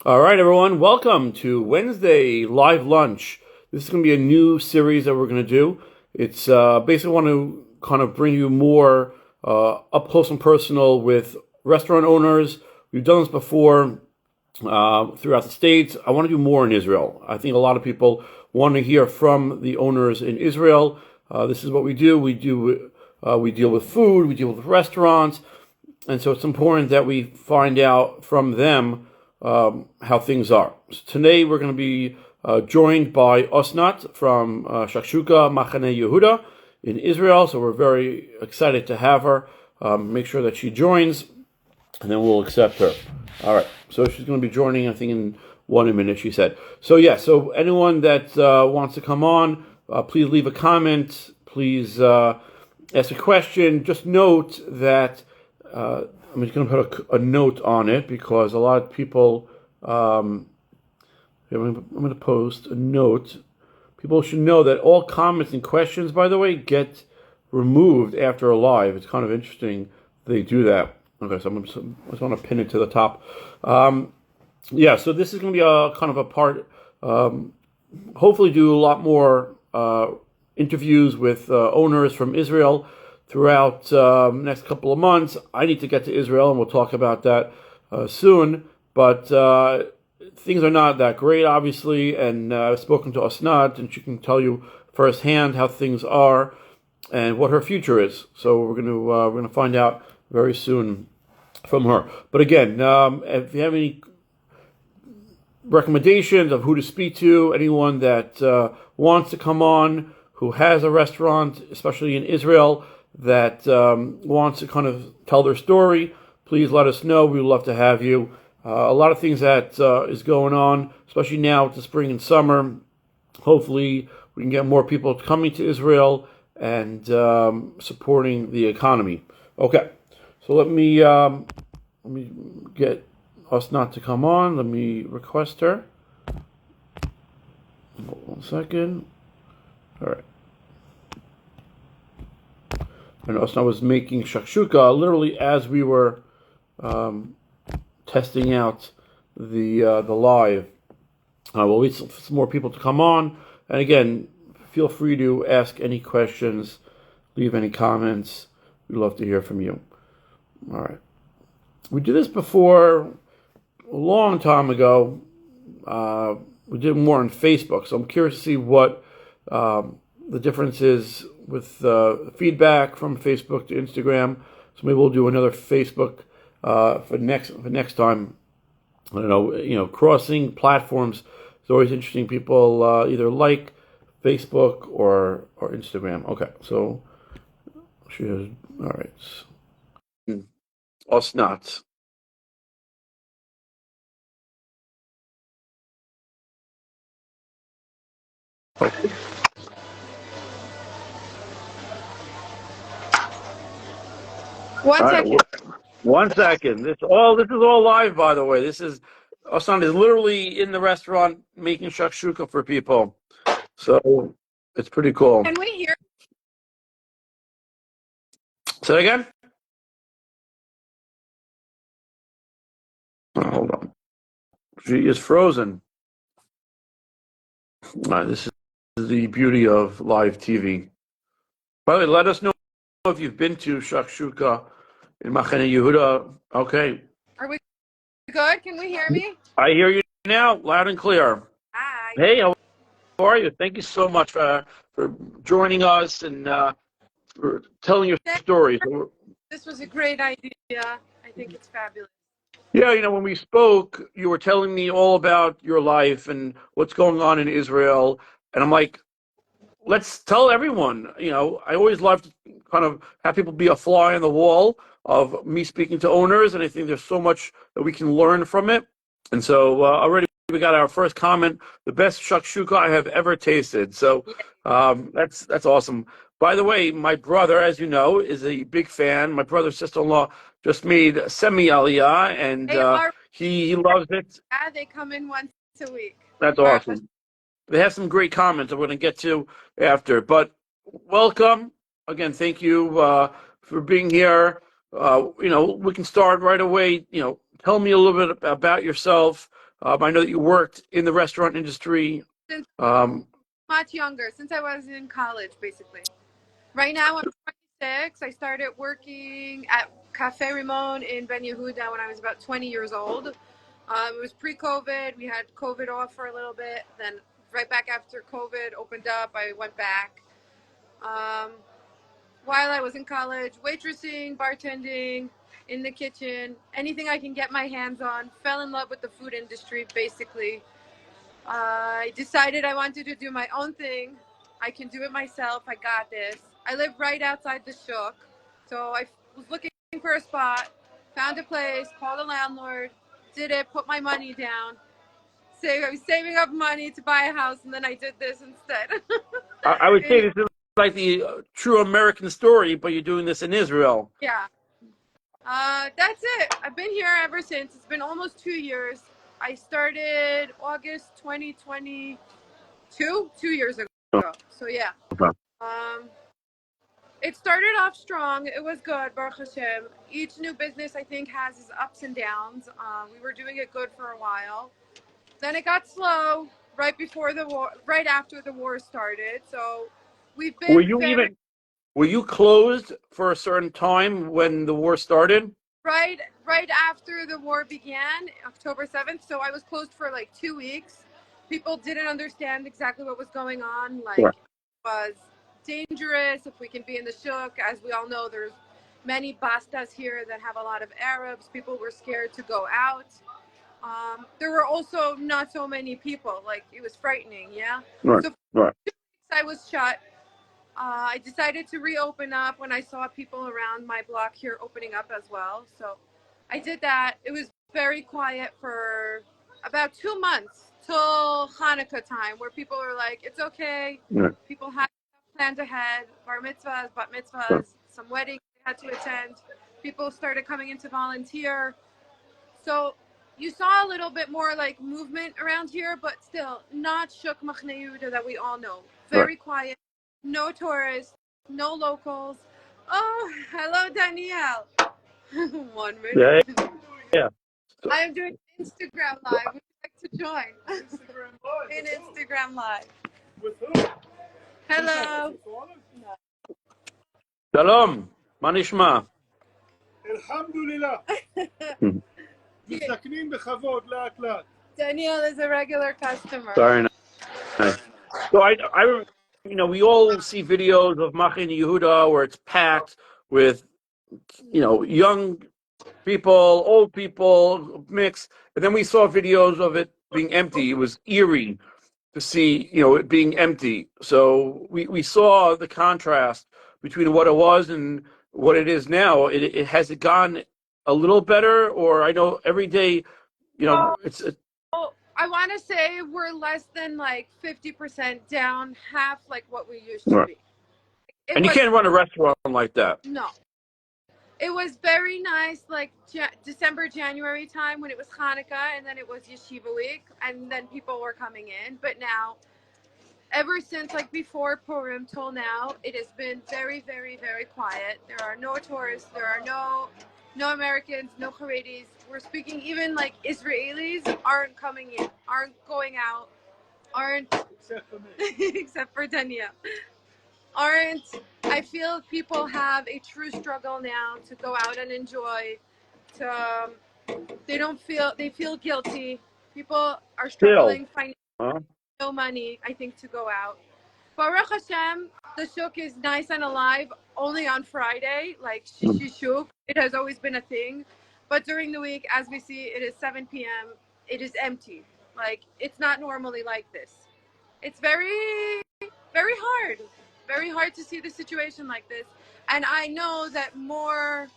All right, everyone, welcome to Wednesday Live Lunch. This is going to be a new series that we're going to do. It's basically want to kind of bring you more up close and personal with restaurant owners. We've done this before throughout the States. I want to do more in Israel. I think a lot of people want to hear from the owners in Israel. This is what we do. We deal with food, we deal with restaurants, and so it's important that we find out from them how things are. So today we're going to be joined by Osnat from Shakshuka, Machane Yehuda in Israel. So we're very excited to have her. Make sure that she joins, and then we'll accept her. All right. So she's going to be joining, I think, in 1 minute, she said. So yeah, so anyone that wants to come on, please leave a comment. Please ask a question. Just note that I'm just going to put a note on it because a lot of people, I'm going to post a note. People should know that all comments and questions, by the way, get removed after a live. It's kind of interesting they do that. Okay, so I just want to pin it to the top. Yeah, so this is going to be a kind of a part, hopefully do a lot more interviews with owners from Israel throughout next couple of months. I need to get to Israel, and we'll talk about that soon. But things are not that great, obviously, and I've spoken to Osnat, and she can tell you firsthand how things are and what her future is. So we're going to find out very soon from her. But again, if you have any recommendations of who to speak to, anyone that wants to come on, who has a restaurant, especially in Israel, that wants to kind of tell their story, please let us know. We would love to have you. A lot of things that is going on, especially now with the spring and summer. Hopefully, we can get more people coming to Israel and supporting the economy. Okay, so let me get Osnat to come on. Let me request her. Hold on 1 second. All right. And Osnat was making shakshuka literally as we were testing out the live. We'll wait for some more people to come on. And again, feel free to ask any questions, leave any comments. We'd love to hear from you. All right. We did this before a long time ago. We did more on Facebook, so I'm curious to see what the difference is with feedback from Facebook to Instagram. So maybe we'll do another Facebook for next time. I don't know, crossing platforms is always interesting. People either like Facebook or Instagram. Okay, so she has, all right. Osnat. Okay. One All second. right, 1 second. This is all live, by the way. This is Osnat is literally in the restaurant making shakshuka for people, so it's pretty cool. Can we hear? Say that again. Oh, hold on. She is frozen. All right, this is the beauty of live TV. By the way, let us know if you've been to shakshuka in Machane Yehuda. Okay, Are we good? Can we hear me? I hear you now, loud and clear. Hi. Hey, how are you? Thank you so much for joining us and for telling your story. So, This was a great idea. I think it's fabulous. yeah, when we spoke, you were telling me all about your life and what's going on in Israel, and I'm like, let's tell everyone. I always love to kind of have people be a fly on the wall of me speaking to owners, and I think there's so much that we can learn from it. And so already we got our first comment: the best shakshuka I have ever tasted. So that's awesome. By the way, my brother, as you know, is a big fan. My brother's sister-in-law just made semi aliyah, and he loves it. They come in once a week. That's awesome. They have some great comments I'm going to get to after. But welcome. Again, thank you for being here. We can start right away. Tell me a little bit about yourself. I know that you worked in the restaurant industry. Since Um, much younger, since I was in college, basically. Right now, I'm 26. I started working at Cafe Ramon in Ben Yehuda when I was about 20 years old. It was pre-COVID. We had COVID off for a little bit. Then right back after COVID opened up, I went back. Um, while I was in college, waitressing, bartending, in the kitchen, anything I can get my hands on. Fell in love with the food industry, basically. I decided I wanted to do my own thing. I can do it myself. I got this. I live right outside the Shuk. So I was looking for a spot, found a place, called the landlord, did it, put my money down. I was saving up money to buy a house, and then I did this instead. I would say this is like the true American story, but you're doing this in Israel. Yeah. That's it. I've been here ever since. It's been almost 2 years. I started August 2022, 2 years ago. So yeah. Okay. Um, it started off strong. It was good, Baruch Hashem. Each new business, I think, has its ups and downs. We were doing it good for a while. Then it got slow right before the war, right after the war started. So we've Were been you very even were you closed for a certain time when the war started? right after the war began, October 7th. So I was closed for like 2 weeks. People didn't understand exactly what was going on. Like Sure. it was dangerous. If we can be in the shuk, as we all know, there's many bastas here that have a lot of Arabs. People were scared to go out. There were also not so many people. Like it was frightening. Yeah. Right. So for Right. 2 weeks I was shut. I decided to reopen up when I saw people around my block here opening up as well. So I did that. It was very quiet for about 2 months till Hanukkah time, where people were like, it's okay. Right. People had planned ahead, bar mitzvahs, bat Sure. mitzvahs, some weddings they had to attend. People started coming in to volunteer. So you saw a little bit more like movement around here, but still not Shuk Machane Yehuda that we all know. Right. Very quiet, no tourists, no locals. Oh, hello, Danielle. 1 minute. Yeah. Yeah. So, I am doing Instagram Live. Would you like to join? In Instagram Live. With who? Hello. Shalom. Manishma. Alhamdulillah. מסתכנים בכבוד לאט לאט. Danielle is a regular customer. Sorry. Nice. So we all see videos of Machane Yehuda where it's packed with, young people, old people, mixed. And then we saw videos of it being empty. It was eerie to see, it being empty. So we saw the contrast between what it was and what it is now. It has it gone a little better, or I know every day, it's Oh, I want to say we're less than like 50% down, half like what we used to right. be. And you can't run a restaurant like that. No. It was very nice, like December, January time when it was Hanukkah, and then it was Yeshiva week, and then people were coming in. But now, ever since like before Purim till now, it has been very, very, very quiet. There are no tourists. There are no Americans, no Haredis. We're speaking even like Israelis aren't coming in, aren't going out, aren't Except for me. except for Danielle. I feel people have a true struggle now to go out and enjoy. To they feel guilty. People are Still, struggling finding huh? no money, I think, to go out. Baruch Hashem, the shuk is nice and alive only on Friday, like shishi shuk. It has always been a thing. But during the week, as we see, it is 7 p.m. It is empty. Like, it's not normally like this. It's very, very hard. Very hard to see the situation like this. And I know that more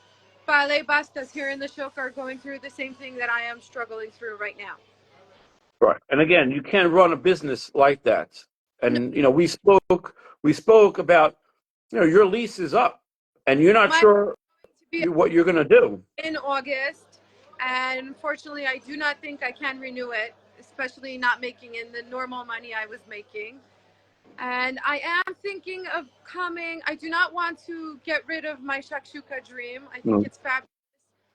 ballet bastas here in the shuk are going through the same thing that I am struggling through right now. Right. And again, you can't run a business like that. And we spoke about, your lease is up and you're not My sure to be what you're going to do. in August, and unfortunately, I do not think I can renew it, especially not making in the normal money I was making. And I am thinking of coming. I do not want to get rid of my Shakshuka dream. I think Mm. it's fabulous.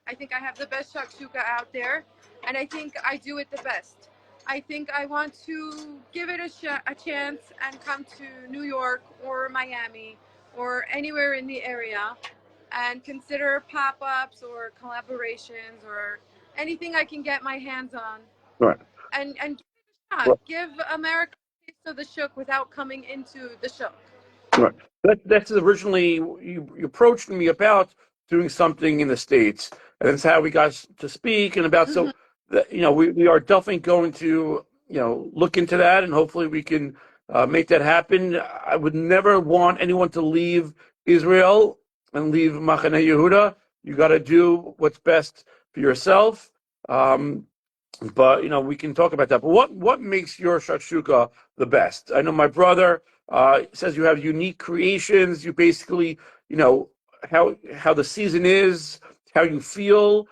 I think I have the best shakshuka out there, and I think I do it the best. I think I want to give it a chance and come to New York or Miami or anywhere in the area and consider pop-ups or collaborations or anything I can get my hands on Right. and give it a shot. Right. Give America a taste of the shuk without coming into the shuk. Right. That's originally you approached me about doing something in the States, and that's how we got to speak and about. Mm-hmm. So, we are definitely going to look into that, and hopefully we can make that happen. I would never want anyone to leave Israel and leave Machane Yehuda. You got to do what's best for yourself. But we can talk about that. But what makes your shakshuka the best? I know my brother says you have unique creations. You basically, how the season is, how you feel.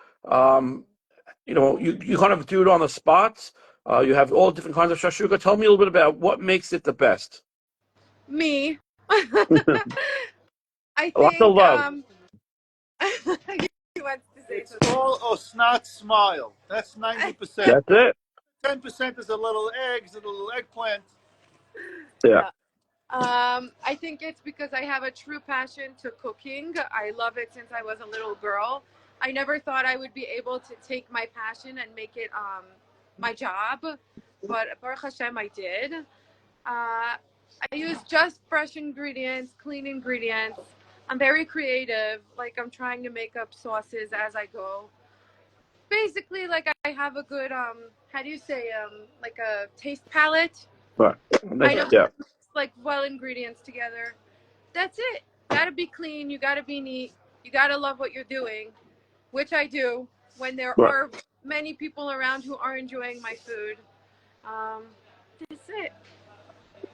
You kind of do it on the spot. You have all different kinds of shakshuka. Tell me a little bit about what makes it the best. Me. I Lots of think love. he wants to say It's something. all Osnat smile. That's 90%. That's it. 10% is a little eggs and a little eggplant. Yeah. Yeah. I think it's because I have a true passion to cooking. I love it since I was a little girl. I never thought I would be able to take my passion and make it my job, but Baruch Hashem, I did. I use just fresh ingredients, clean ingredients. I'm very creative. Like I'm trying to make up sauces as I go. Basically, like I have a good how do you say like a taste palette. Right. I know how Yeah. to mix like well ingredients together. That's it. Gotta be clean. You gotta be neat. You gotta love what you're doing, which I do when there Right. are many people around who are enjoying my food. Um, that's it.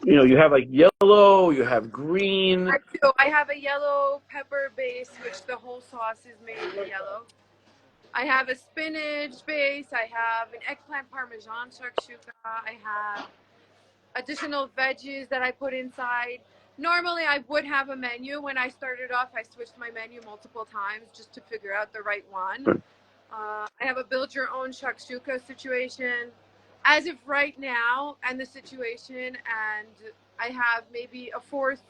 You have like yellow, you have green. I do. I have a yellow pepper base, which the whole sauce is made in yellow. I have a spinach base. I have an eggplant parmesan shakshuka. I have additional veggies that I put inside. Normally, I would have a menu. When I started off, I switched my menu multiple times just to figure out the right one. I have a build your own shakshuka situation. As of right now, and the situation, and I have maybe a fourth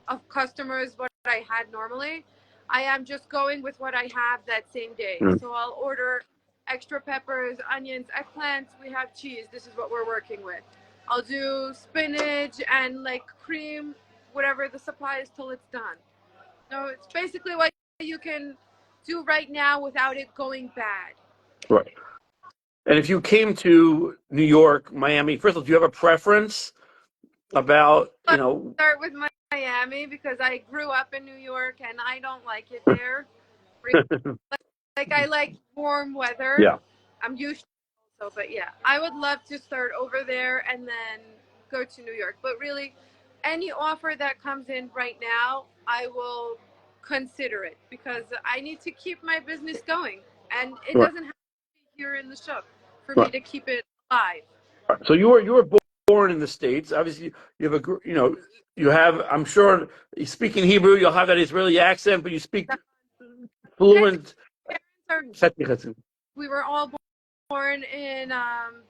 of customers what I had normally. I am just going with what I have that same day. Mm. So I'll order extra peppers, onions, eggplants. We have cheese. This is what we're working with. I'll do spinach and like cream, whatever the supply is till it's done. So it's basically what you can do right now without it going bad. Right. And if you came to New York, Miami, first of all, do you have a preference about, Let's start with Miami because I grew up in New York and I don't like it there. Like I like warm weather. yeah, I'm used to it also, but yeah, I would love to start over there and then go to New York. But really, any offer that comes in right now, I will consider it because I need to keep my business going, and it right, doesn't have to be here in the shop for me right, to keep it alive. right. So you were born in the States. Obviously, you have you have. I'm sure, speaking Hebrew, you'll have that Israeli accent, but you speak fluent. Parents we were all born in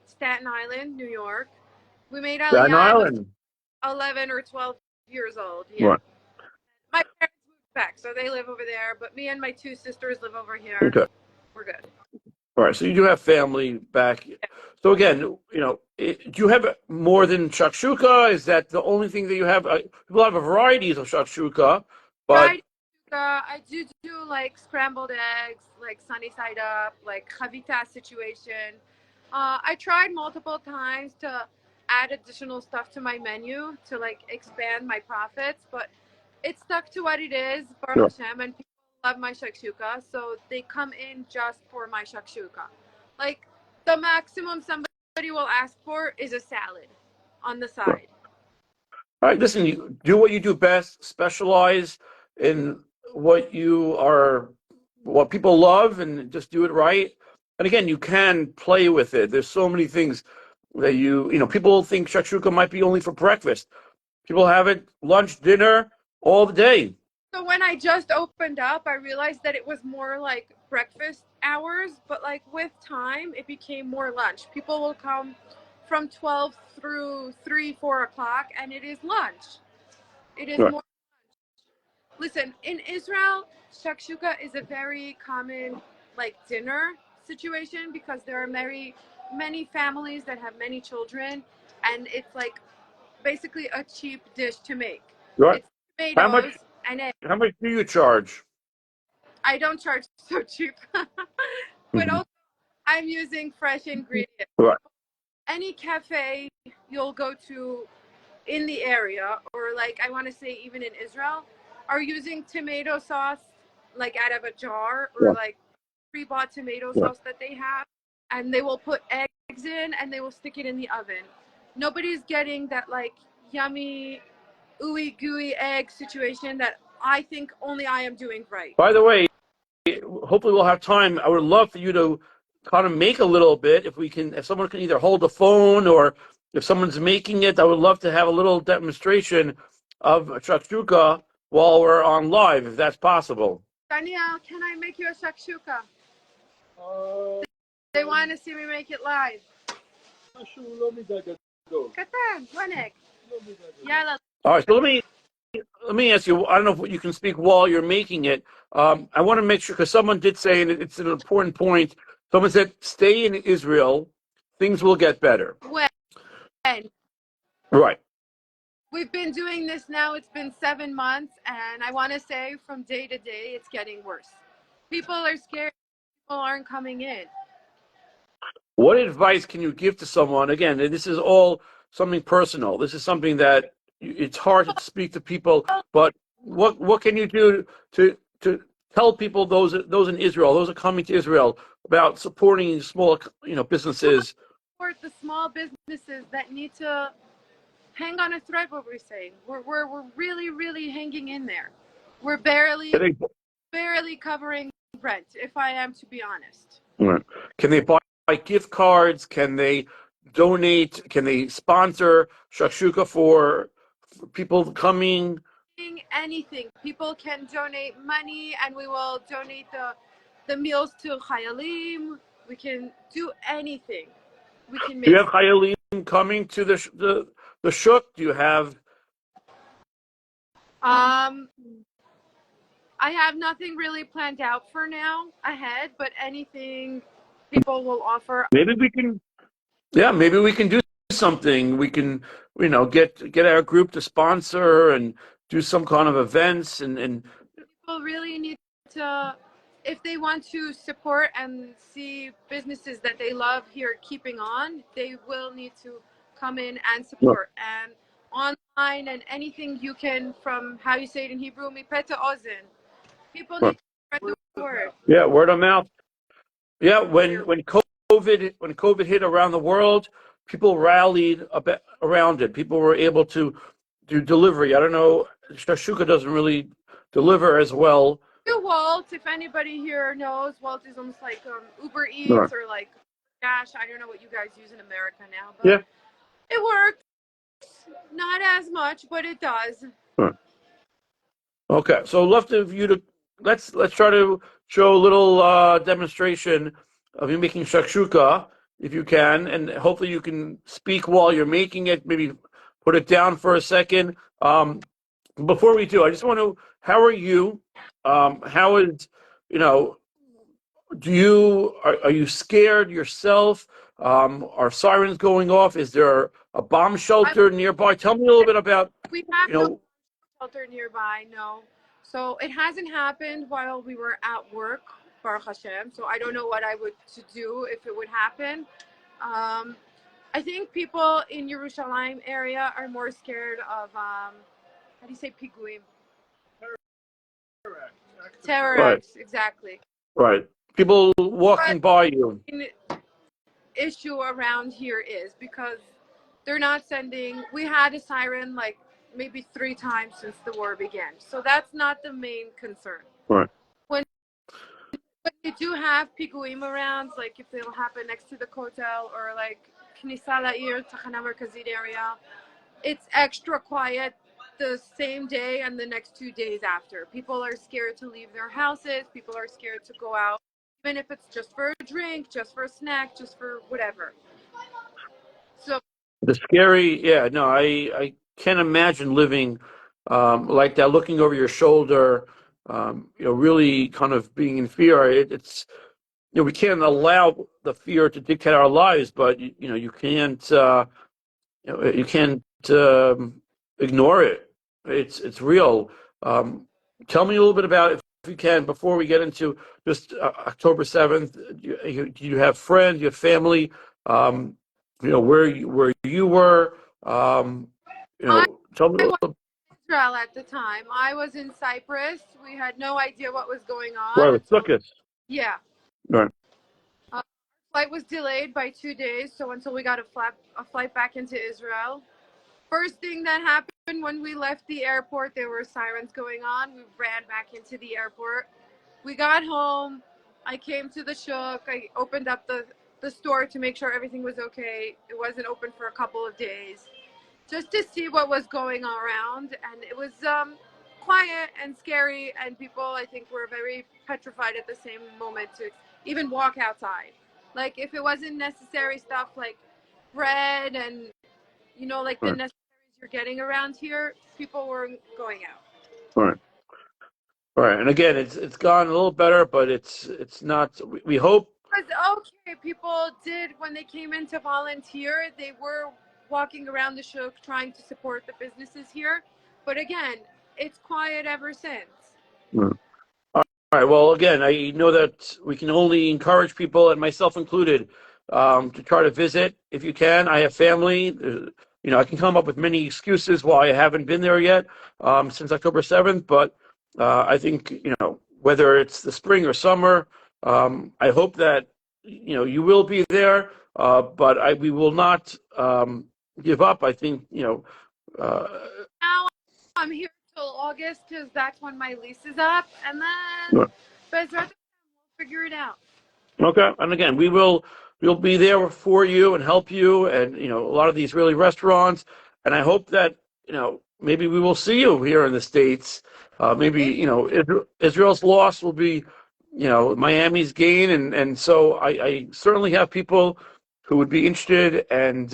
Staten Island, New York. We made Staten Aliyah. I was Island. 11 or 12 years old. Yeah. Right. My parents moved back, so they live over there. But me and my two sisters live over here. Okay. We're good. All right. So you do have family back. So again, do you have more than shakshuka? Is that the only thing that you have? People have a varieties of shakshuka, but Fried I do like scrambled eggs, like sunny side up, like chavita situation. I tried multiple times to add additional stuff to my menu to like expand my profits, but it stuck to what it is, sure. Baruch Hashem, and people love my shakshuka, so they come in just for my shakshuka. Like the maximum somebody will ask for is a salad on the Sure. side. All right, listen, you do what you do best, specialize in what people love, and just do it right. And again, you can play with it. There's so many things that people think shakshuka might be only for breakfast. People have it lunch, dinner, all the day. So when I just opened up, I realized that it was more like breakfast hours, but like with time, it became more lunch. People will come from 12 through 3, 4 o'clock, and it is lunch. It is Right. more. Listen, in Israel, shakshuka is a very common like dinner situation because there are many families that have many children, and it's like basically a cheap dish to make. Right. It's How much? tomatoes and eggs. How much do you charge? I don't charge so cheap, but Mhm. also I'm using fresh ingredients. Right. Any cafe you'll go to in the area, or like I want to say even in Israel, are using tomato sauce like out of a jar or Yeah. like pre-bought tomato Yeah. sauce that they have, and they will put eggs in and they will stick it in the oven. Nobody's getting that like yummy, ooey gooey egg situation that I think only I am doing right. By the way, hopefully we'll have time. I would love for you to kind of make a little bit. If we can, if someone can either hold the phone or if someone's making it, I would love to have a little demonstration of shakshuka while we're on live, if that's possible. Danielle, can I make you a shakshuka? Uh, They want to see me make it live. משהו לא מדי גדול. קטן, one egg. לא מדי גדול. Yalla. All right, so let me ask you. I don't know if you can speak while you're making it. I want to make sure because someone did say, and it's an important point. Someone said, "Stay in Israel, things will get better." When? Right. We've been doing this now, it's been 7 months, and I want to say from day to day, it's getting worse. People are scared, people aren't coming in. What advice can you give to someone? Again, this is all something personal. This is something that it's hard to speak to people. But what can you do to tell people those in Israel, those are coming to Israel, about supporting small businesses? Support the small businesses that need to hang on a thread, what we're saying. We're really, really hanging in there. We're Can they, barely covering rent, if I am to be honest. can they buy gift cards? Can they donate? Can they sponsor Shakshuka for people coming? Anything. People can donate money, and we will donate the meals to Chayalim. We can do anything. We can Do you make. have Chayalim coming to the shuk? Do you have? Um, I have nothing really planned out for now ahead, but anything people will offer. Maybe we can. Yeah, maybe we can do something. We can, get our group to sponsor and do some kind of events and People really need to, if they want to support and see businesses that they love here keeping on, they will need to come in and support. And online and anything you can, from how you say it in Hebrew, mipeta ozen. People need to spread the word. yeah, word of mouth. Yeah, when COVID hit around the world, people rallied around it. People were able to do delivery. I don't know, Shakshuka doesn't really deliver as well. Walt, if anybody here knows, Walt is almost like Uber Right. Eats or like Dash. I don't know what you guys use in America now, but Yeah. it works. Not as much, but it does. Right. Okay, so I'd love to you to let's try to show a little demonstration of you making shakshuka if you can, and hopefully you can speak while you're making it. Maybe put it down for a second. Before we do, I just want to. How are you? How is you know? Do you are you scared yourself? Are sirens going off? Is there a bomb shelter nearby? Tell me a little bit about We have you no know. shelter nearby, no. So it hasn't happened while we were at work, Baruch Hashem. So I don't know what I would to do if it would happen. I think people in Yerushalayim area are more scared of how do you say piguim? Terror Right, acts, exactly. right. People But walking by you. the issue around here is because they're not sending. We had a siren like maybe 3 times since the war began, so that's not the main concern. Right. When But they do have piguim around, like if they'll happen next to the hotel or like Knisa La'ir, Tachana Merkazit area. It's extra quiet the same day and the next 2 days after. People are scared to leave their houses. People are scared to go out. if it's just for a drink, just for a snack, just for whatever. So The scary, yeah, no, I can't imagine living like that, looking over your shoulder, really kind of being in fear. It's we can't allow the fear to dictate our lives, but you can't you can't ignore it. It's real. Um, Tell me a little bit about it, if you can, before we get into just October 7th. Do you have friends? Do you have family? Where you were. I, Tell me a I was little. in Israel at the time. I was in Cyprus. We had no idea what was going on Right, with until, Sukkot. yeah. Right. Flight was delayed by 2 days, so until we got a flight back into Israel. First thing that happened when we left the airport, there were sirens going on. We ran back into the airport. We got home. I came to the shuk. I opened up the store to make sure everything was okay. It wasn't open for a couple of days, just to see what was going on around. And it was quiet and scary, and people, I think, were very petrified at the same moment to even walk outside. Like, if it wasn't necessary stuff like bread and, like the Right. necessaries you're getting around here, people weren't going out. Right. Right. And again, it's gone a little better, but it's not. We hope. It was okay. People did, when they came in to volunteer, they were walking around the shuk trying to support the businesses here. But again, it's quiet ever since. All right. Well, again, I know that we can only encourage people, and myself included, to try to visit if you can. I have family. I can come up with many excuses why I haven't been there yet since October 7th. But I think whether it's the spring or summer, I hope that you will be there. But we will not give up. I think Uh, Now I'm here till August because that's when my lease is up, and then Bezrat, we'll figure it out. Okay, and again, we'll be there for you and help you, and a lot of the Israeli restaurants, and I hope that maybe we will see you here in the States. Maybe Israel's loss will be Miami's gain, and so I certainly have people who would be interested and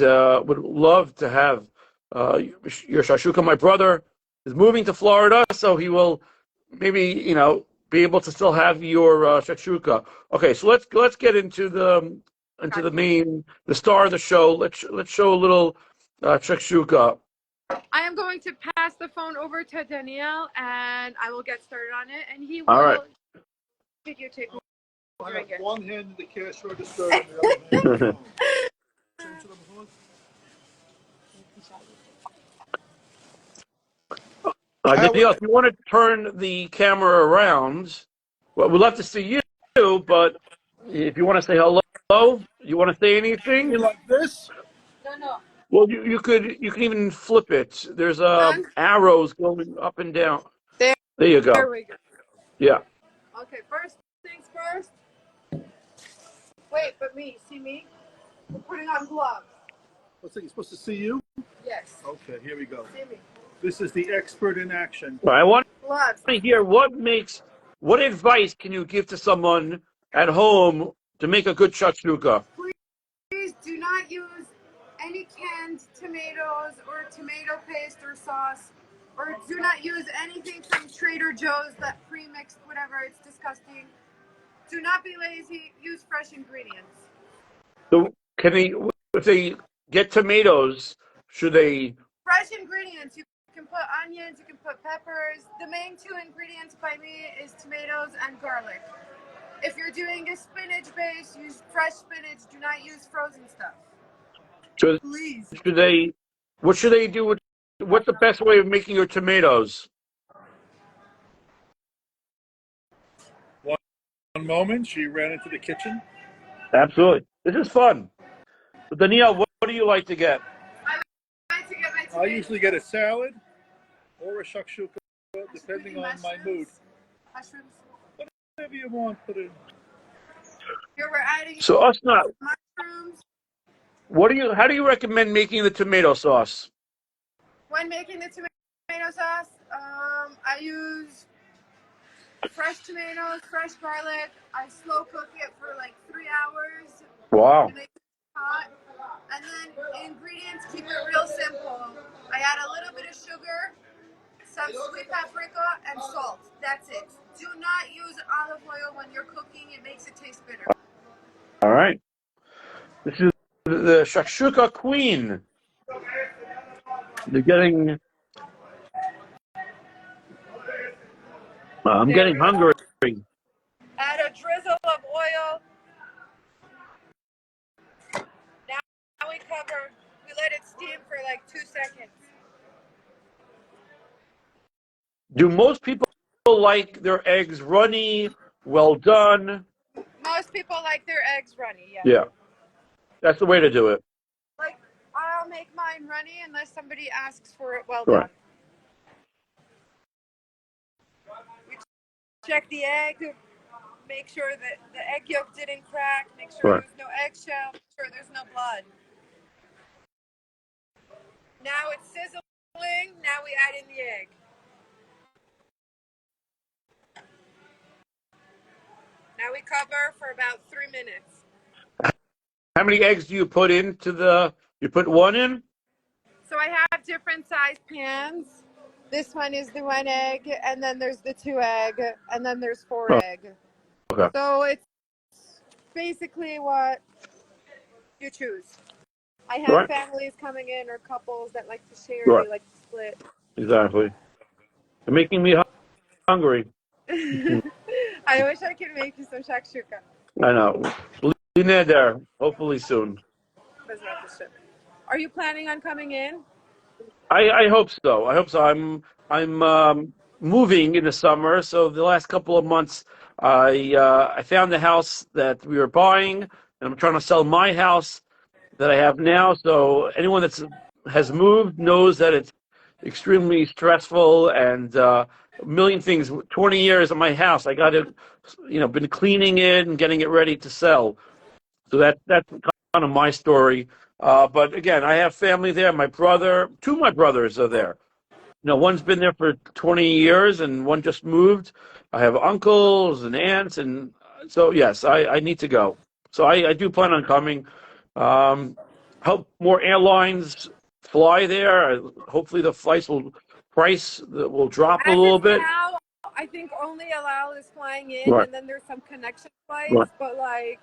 would love to have your Shakshuka. My brother is moving to Florida, so he will maybe be able to still have your Shakshuka. Okay, so let's get into the star of the show. Let's show a little Shakshuka. I am going to pass the phone over to Daniel, and I will get started on it, and he All right. will videotape me I doing have it. one hand in the cash register and the other hand on the phone. Danielle, if Howard, you want to turn the camera around, well, we'd love to see you, but if you want to say hello, you want to say you anything? like this? No. Well, you can even flip it. There's Done? arrows going up and down. There, There you there go. we go. Yeah. Okay, first things first. Wait, but see me? We're putting on gloves. What's it? You're supposed to see you? Yes. Okay, here we go. See me. This is the expert in action. I want Gloves. to hear what advice can you give to someone at home to make a good shakshuka? Please do not use any canned tomatoes or tomato paste or sauce, or do not use anything from Trader Joe's that pre-mixed whatever. It's disgusting. Do not be lazy. Use fresh ingredients. So if they get tomatoes, should they? Fresh ingredients. You can put onions. You can put peppers. The main two ingredients by me is tomatoes and garlic. If you're doing a spinach base, use fresh spinach. Do not use frozen stuff. Should, Please. should they? What should they do with? What's the best way of making your tomatoes? One moment, she ran into the kitchen. Absolutely. This is fun. So Danielle, what do you like to get? I like to get my tomatoes. I usually get a salad or a shakshuka, depending on my mood. Mushrooms. Whatever you want, put in. Here we're adding So Osnat, mushrooms. how do you recommend making the tomato sauce? When making the tomato sauce, I use fresh tomatoes, fresh garlic. I slow cook it for like 3 hours. Wow. To make it hot. And then ingredients, keep it real simple. I add a little bit of sugar, some sweet paprika, and salt. That's it. Do not use olive oil when you're cooking. It makes it taste bitter. All right. This is the Shakshuka Queen. They're getting. I'm There getting we hungry. go. Add a drizzle of oil. Now we cover. We let it steam for like 2 seconds. Do most people like their eggs runny, well done? Most people like their eggs runny, yes. Yeah, that's the way to do it. Like, I'll make mine runny unless somebody asks for it well Right. done. We check the egg, make sure that the egg yolk didn't crack, make sure Right. there's no eggshell, make sure there's no blood. Now it's sizzling, now we add in the egg. Now we cover for about 3 minutes. How many eggs do you put into the? You put one in? So I have different size pans. This one is the 1 egg, and then there's the 2 egg, and then there's 4 Oh, egg. okay. So it's basically what you choose. I have Right. families coming in or couples that like to share, Right. they like to split. Exactly. You're making me hungry. I wish I could make you some shakshuka. I know. Lean there. Hopefully soon. Are you planning on coming in? I hope so. I hope so. I'm moving in the summer, so the last couple of months I found the house that we were buying, and I'm trying to sell my house that I have now. So anyone that's has moved knows that it's extremely stressful and a million things. 20 years of my house, I got it, been cleaning it and getting it ready to sell. So that's kind of my story. But again, I have family there. My brother, two of my brothers are there. One's been there for 20 years, and one just moved. I have uncles and aunts, and so yes, I need to go. So I do plan on coming. Hope more airlines fly there. Hopefully, the flights will drop a As little of bit. now, I think only Alal is flying in, Right, and then there's some connection right. flights, but like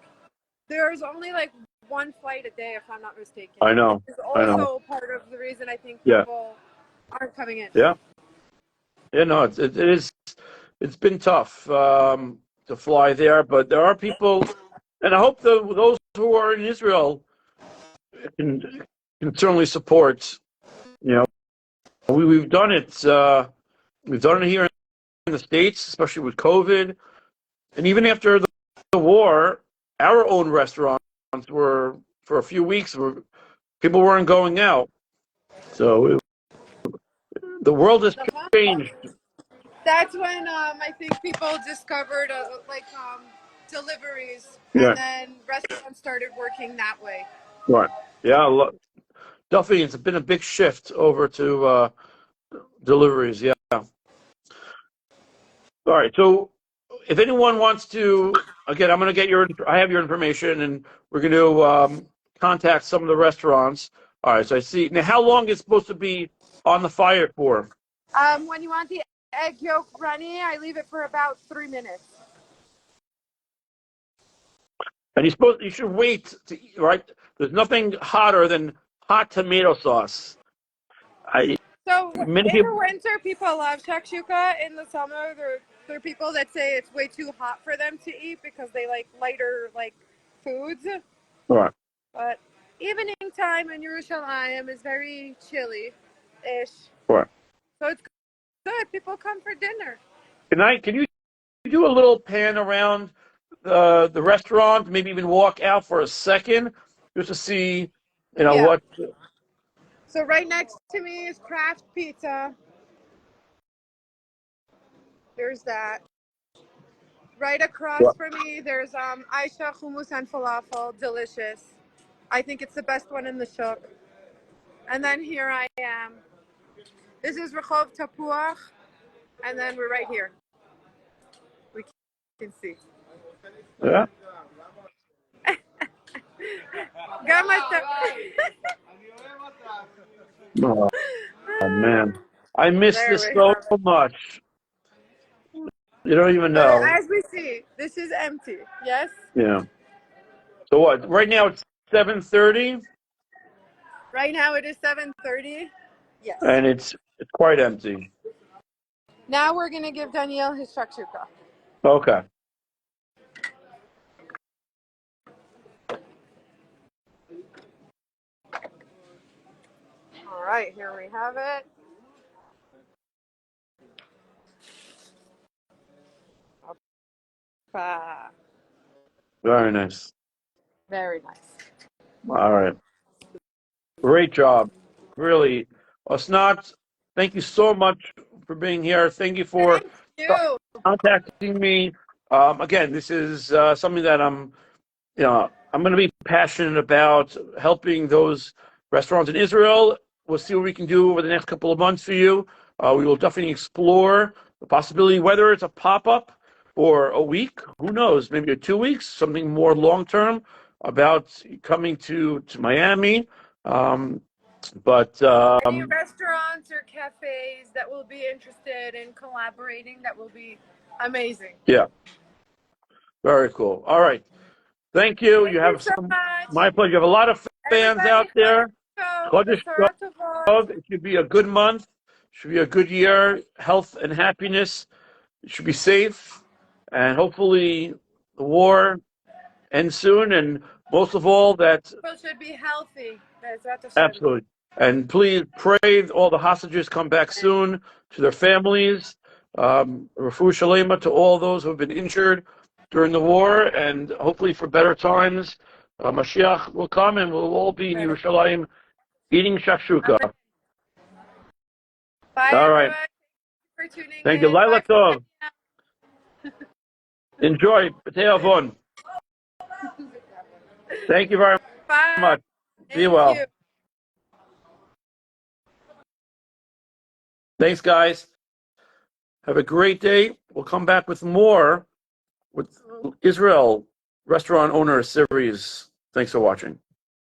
there's only like one flight a day, if I'm not mistaken, I which know, is I know. also part of the reason I think Yeah, people aren't coming in. yeah, yeah. No, it is. It's been tough to fly there, but there are people, and I hope those who are in Israel can can certainly support. You know, we've done it. We've done it here in the States, especially with COVID, and even after the war, our own restaurants were for a few weeks where people weren't going out. So the world has changed. That's when I think people discovered deliveries, Yeah, and then restaurants started working that way. right. Yeah, definitely. It's been a big shift over to deliveries. Yeah. All right. So if anyone wants to, again, I'm going to get I have your information, and we're going to contact some of the restaurants. All right. So I see. Now, how long is it supposed to be on the fire for? When you want the egg yolk runny, I leave it for about 3 minutes. And you should wait to eat, right? There's nothing hotter than hot tomato sauce. So Many in the people, winter, people love shakshuka. In the summer, there are people that say it's way too hot for them to eat because they like lighter foods. all right, But evening time in Yerushalayim is very chilly-ish, all right. so it's good. People come for dinner. Can you do a little pan around the restaurant? Maybe even walk out for a second just to see, Yeah. what. So right next to me is Craft Pizza. There's that. Right across from me, there's Aisha hummus and falafel. Delicious. I think it's the best one in the shuk. And then here I am. This is Rehov Tapuach, and then we're right here. can see. Yeah. Got my stuff. Oh man, I miss There this we so have it. much. You don't even But know. as we see, this is empty. Yes? Yeah. So what? Right now it's 7:30, Right now it is 7:30. Yes. and it's quite empty. Now we're going to give Daniel his shakshuka. Okay. All right, here we have it. Very nice. Very nice. All right. Great job. Really. Osnat, thank you so much for being here. Thank you for Thank you. contacting me. Again, this is something that I'm going to be passionate about helping those restaurants in Israel. We'll see what we can do over the next couple of months for you. We will definitely explore the possibility, whether it's a pop-up or a week, who knows, maybe 2 weeks, something more long-term about coming to Miami. But Any restaurants or cafes that will be interested in collaborating, that will be amazing. yeah, very cool. All right. Thank you. Thank You you have so much. my pleasure. You have a lot of fans Everybody, out there. Chodesh B'Torah Tovot. Tov. It should be a good month. It should be a good year. Health and happiness. It should be safe. And hopefully the war ends soon. And most of all, that People should be healthy. Be'ezrat Hashem. absolutely. And please pray all the hostages come back soon to their families. Refu Shalema to all those who have been injured during the war, and hopefully for better times. Mashiach will come, and we'll all be in Yerushalayim eating shakshuka. Amen. Bye, All right. everyone. Thank you for tuning Thank you. in. Laila Bye. Tov. Enjoy. B'tei avon. Thank you very Bye. much. Be Thank well. you. Thanks, guys. Have a great day. We'll come back with more with Israel Restaurant Owner Series. Thanks for watching.